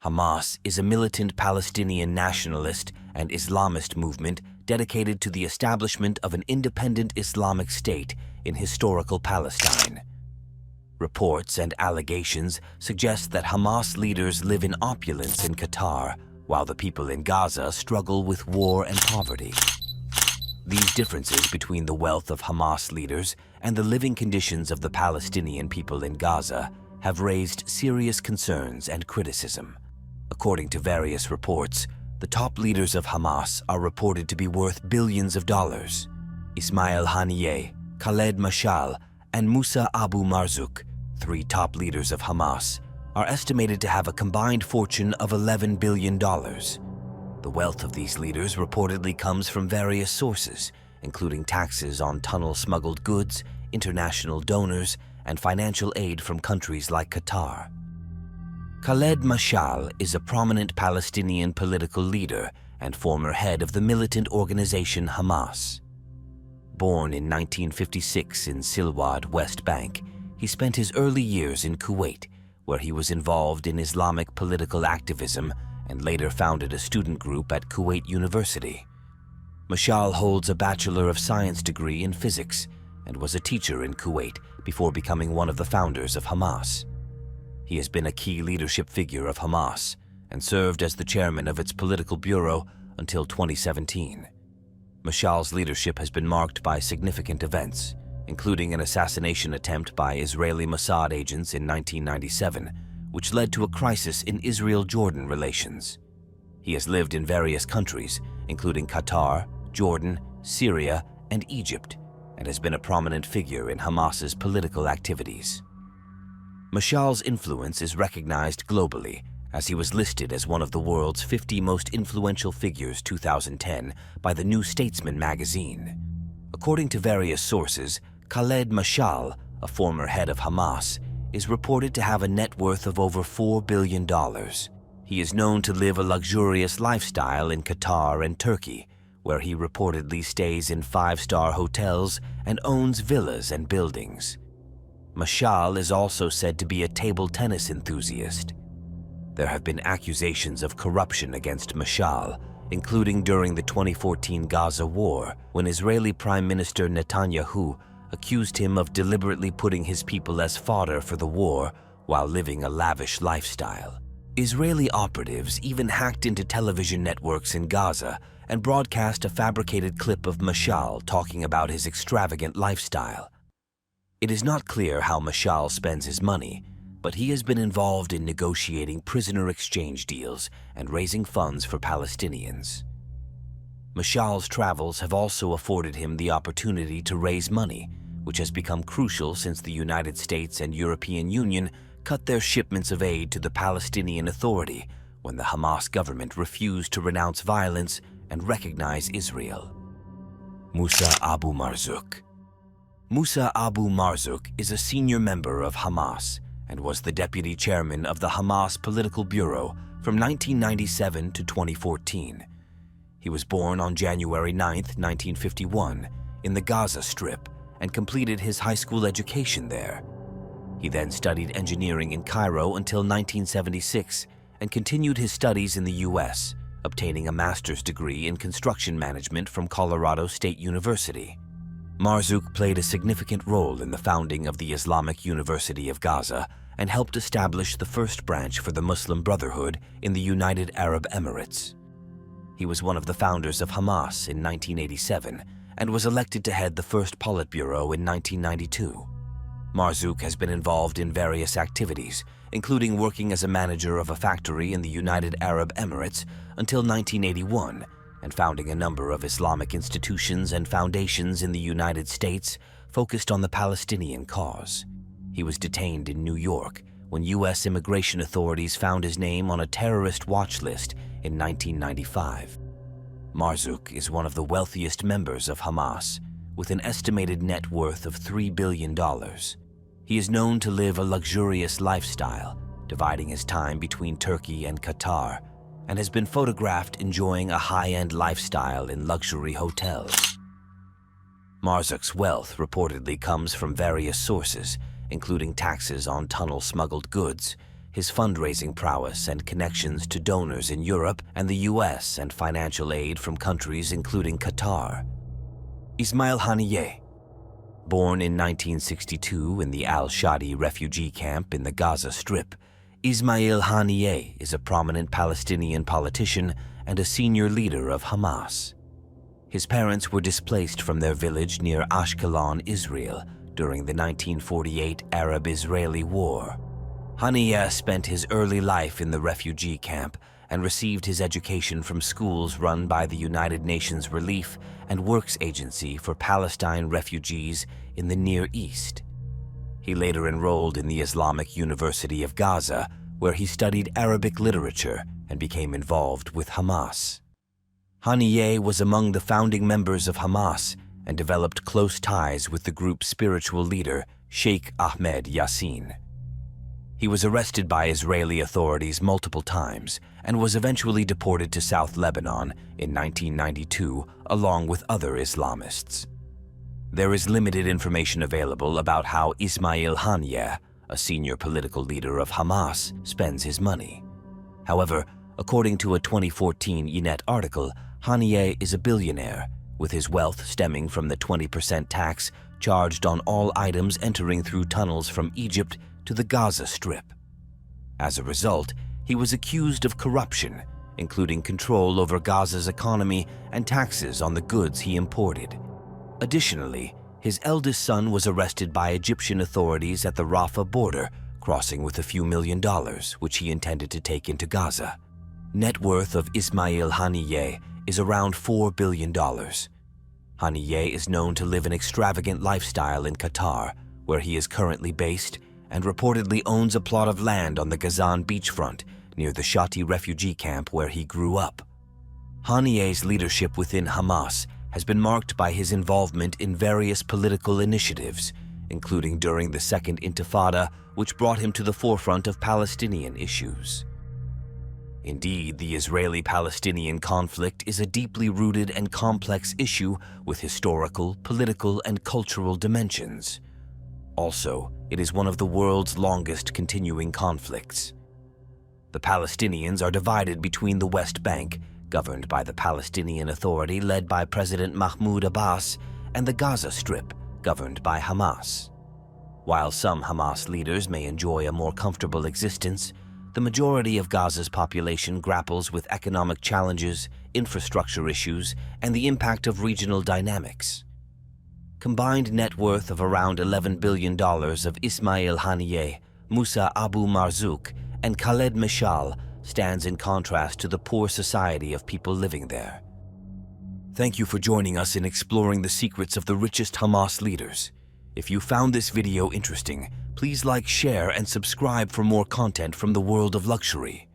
Hamas is a militant Palestinian nationalist and Islamist movement dedicated to the establishment of an independent Islamic state in historical Palestine. Reports and allegations suggest that Hamas leaders live in opulence in Qatar, while the people in Gaza struggle with war and poverty. These differences between the wealth of Hamas leaders and the living conditions of the Palestinian people in Gaza have raised serious concerns and criticism. According to various reports, the top leaders of Hamas are reported to be worth billions of dollars. Ismail Haniyeh, Khaled Mashal, and Moussa Abu Marzuk, three top leaders of Hamas, are estimated to have a combined fortune of $11 billion. The wealth of these leaders reportedly comes from various sources, including taxes on tunnel-smuggled goods, international donors, and financial aid from countries like Qatar. Khaled Mashal is a prominent Palestinian political leader and former head of the militant organization Hamas. Born in 1956 in Silwad, West Bank, he spent his early years in Kuwait, where he was involved in Islamic political activism and later founded a student group at Kuwait University. Mashal holds a Bachelor of Science degree in physics and was a teacher in Kuwait before becoming one of the founders of Hamas. He has been a key leadership figure of Hamas and served as the chairman of its political bureau until 2017. Mashal's leadership has been marked by significant events, including an assassination attempt by Israeli Mossad agents in 1997, which led to a crisis in Israel-Jordan relations. He has lived in various countries, including Qatar, Jordan, Syria, and Egypt, and has been a prominent figure in Hamas's political activities. Mashal's influence is recognized globally, as he was listed as one of the world's 50 most influential figures 2010 by the New Statesman magazine. According to various sources, Khaled Mashal, a former head of Hamas, is reported to have a net worth of over $4 billion. He is known to live a luxurious lifestyle in Qatar and Turkey, where he reportedly stays in five-star hotels and owns villas and buildings. Mashal is also said to be a table tennis enthusiast. There have been accusations of corruption against Mashal, including during the 2014 Gaza war, when Israeli Prime Minister Netanyahu accused him of deliberately putting his people as fodder for the war while living a lavish lifestyle. Israeli operatives even hacked into television networks in Gaza and broadcast a fabricated clip of Mashal talking about his extravagant lifestyle. It is not clear how Mashal spends his money, but he has been involved in negotiating prisoner exchange deals and raising funds for Palestinians. Mashal's travels have also afforded him the opportunity to raise money, which has become crucial since the United States and European Union cut their shipments of aid to the Palestinian Authority when the Hamas government refused to renounce violence and recognize Israel. Moussa Abu Marzuk. Moussa Abu Marzuk is a senior member of Hamas and was the deputy chairman of the Hamas Political Bureau from 1997 to 2014. He was born on January 9, 1951, in the Gaza Strip and completed his high school education there. He then studied engineering in Cairo until 1976 and continued his studies in the U.S., obtaining a master's degree in construction management from Colorado State University. Marzuk played a significant role in the founding of the Islamic University of Gaza and helped establish the first branch for the Muslim Brotherhood in the United Arab Emirates. He was one of the founders of Hamas in 1987 and was elected to head the first Politburo in 1992. Marzuk has been involved in various activities, including working as a manager of a factory in the United Arab Emirates until 1981, and founding a number of Islamic institutions and foundations in the United States focused on the Palestinian cause. He was detained in New York when U.S. immigration authorities found his name on a terrorist watch list in 1995. Marzuk is one of the wealthiest members of Hamas, with an estimated net worth of $3 billion. He is known to live a luxurious lifestyle, dividing his time between Turkey and Qatar, and has been photographed enjoying a high-end lifestyle in luxury hotels. Marzuk's wealth reportedly comes from various sources, including taxes on tunnel-smuggled goods, his fundraising prowess and connections to donors in Europe and the US and financial aid from countries including Qatar. Ismail Haniyeh, born in 1962 in the Al-Shadi refugee camp in the Gaza Strip, Ismail Haniyeh is a prominent Palestinian politician and a senior leader of Hamas. His parents were displaced from their village near Ashkelon, Israel, during the 1948 Arab-Israeli War. Haniyeh spent his early life in the refugee camp and received his education from schools run by the United Nations Relief and Works Agency for Palestine refugees in the Near East. He later enrolled in the Islamic University of Gaza, where he studied Arabic literature and became involved with Hamas. Haniyeh was among the founding members of Hamas and developed close ties with the group's spiritual leader, Sheikh Ahmed Yassin. He was arrested by Israeli authorities multiple times and was eventually deported to South Lebanon in 1992 along with other Islamists. There is limited information available about how Ismail Haniyeh, a senior political leader of Hamas, spends his money. However, according to a 2014 Ynet article, Haniyeh is a billionaire, with his wealth stemming from the 20% tax charged on all items entering through tunnels from Egypt to the Gaza Strip. As a result, he was accused of corruption, including control over Gaza's economy and taxes on the goods he imported. Additionally, his eldest son was arrested by Egyptian authorities at the Rafah border, crossing with a few $1 million, which he intended to take into Gaza. Net worth of Ismail Haniyeh is around $4 billion. Haniyeh is known to live an extravagant lifestyle in Qatar, where he is currently based, and reportedly owns a plot of land on the Gazan beachfront near the Shati refugee camp where he grew up. Haniyeh's leadership within Hamas has been marked by his involvement in various political initiatives, including during the Second Intifada, which brought him to the forefront of Palestinian issues. Indeed, the Israeli-Palestinian conflict is a deeply rooted and complex issue with historical, political, and cultural dimensions. Also, it is one of the world's longest continuing conflicts. The Palestinians are divided between the West Bank, governed by the Palestinian Authority led by President Mahmoud Abbas, and the Gaza Strip, governed by Hamas. While some Hamas leaders may enjoy a more comfortable existence, the majority of Gaza's population grapples with economic challenges, infrastructure issues, and the impact of regional dynamics. Combined net worth of around $11 billion of Ismail Haniyeh, Moussa Abu Marzuk, and Khaled Mashal stands in contrast to the poor society of people living there. Thank you for joining us in exploring the secrets of the richest Hamas leaders. If you found this video interesting, please like, share, and subscribe for more content from the world of luxury.